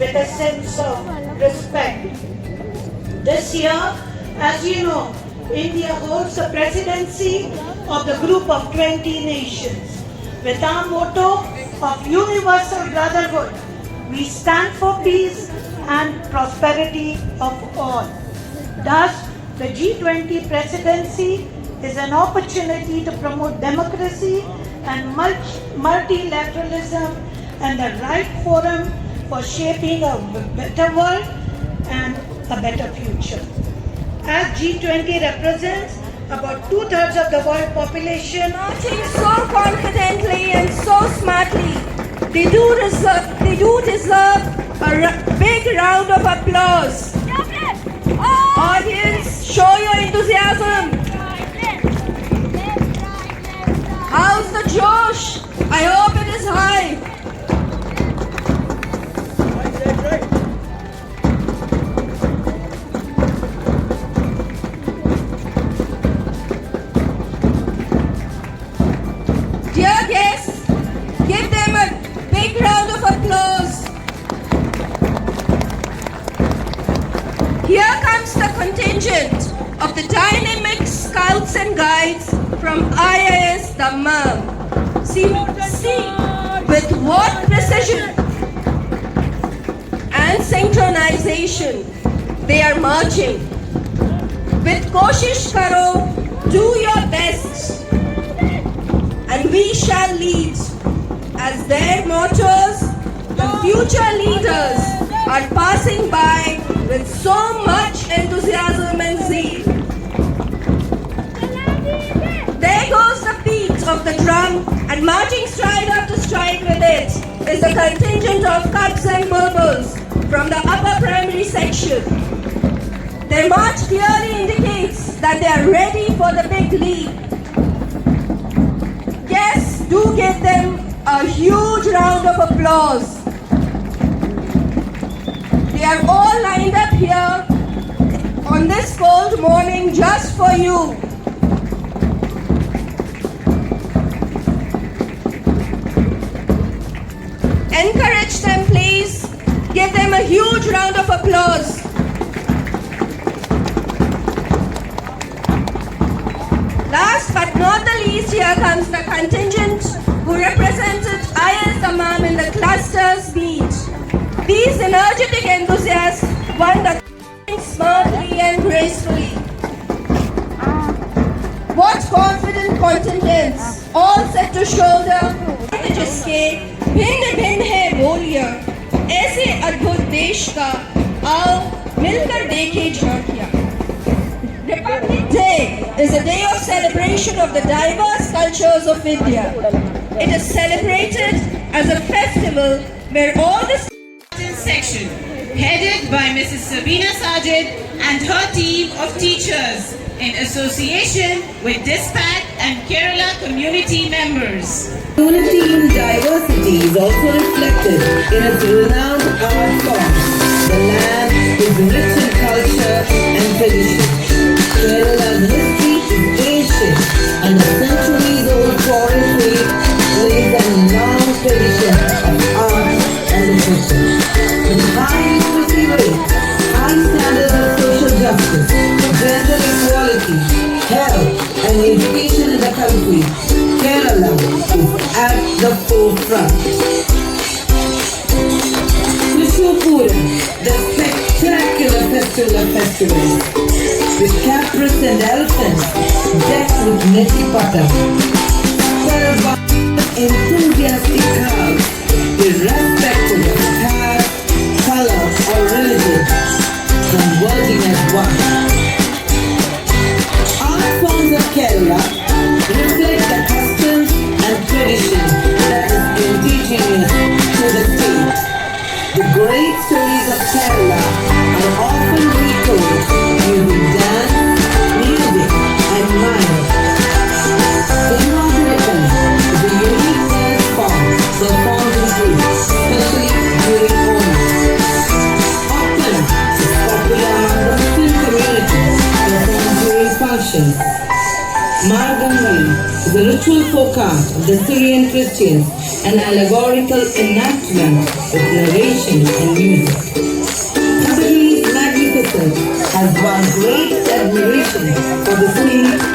with a sense of respect. This year, as you know, India holds the presidency of the group of 20 nations. With our motto of universal brotherhood, we stand for peace and prosperity of all. Thus, the G20 presidency is an opportunity to promote democracy and multilateralism and the right forum for shaping a better world and a better future. As G20 represents about 2/3 of the world population, marching so confidently and so smartly, they do deserve a big round of applause. Audience, show your enthusiasm. How's the Josh? I hope it is high. Dear guests, give them a big round of applause. Here comes the contingent of the dynamic scouts and guides from IIS Dammam. See with what precision and synchronization they are marching. With Koshish Karo, do your best, and we shall lead. As their mottos, the future leaders are passing by with so much enthusiasm and zeal. There goes the beat of the drum, and marching stride after stride with it is the contingent of cubs and bulbuls from the upper primary section. Their march clearly indicates that they are ready for the big leap. Guests, do give them a huge round of applause. They are all lined up here on this cold morning just for you. Encourage them, please. Give them a huge round of applause. Last but not the least, here comes the contingent who represented IIS Dammam in the cluster's meet. These energetic enthusiasts won the smartly and gracefully. What confident contingents, all set to shoulder, जिसके भिन्न भिन्न है बोलियां, ऐसे अद्भुत देश का आओ मिलकर देखें झांकियां. Republic Day is a day of celebration of the diverse cultures of India. It is celebrated as a festival where all the section, headed by Mrs. Sabina Sajid and her team of teachers in association with Dispatch and Kerala community members. Unity in diversity is also reflected in its renowned art form. The land is rich in culture and tradition. Kerala's history is ancient, and the centuries-old foreign trade lays a long tradition of art and literature. With high literacy rates, high standards of social justice, gender equality, health, and education in the country, Kerala is at the forefront. Trishupura, the spectacular festival of festivals, with caprins and elephants decked with neti pata, enthusiastic crowds, irrespective of caste, color, or religion, converging as one. Art forms of Kerala reflect the customs and tradition that is indigenous to the state. The great stories of Kerala are often retold using dance, music, and mime. Inauguration is a unique dance form performed in Greece, especially during Onam. Opera is popular among the Muslim communities, performed during functions. Margamali is a ritual folk art of the Syrian Christians an allegorical enactment with narration and music. Kathakali's magnificence has won great admiration for the singing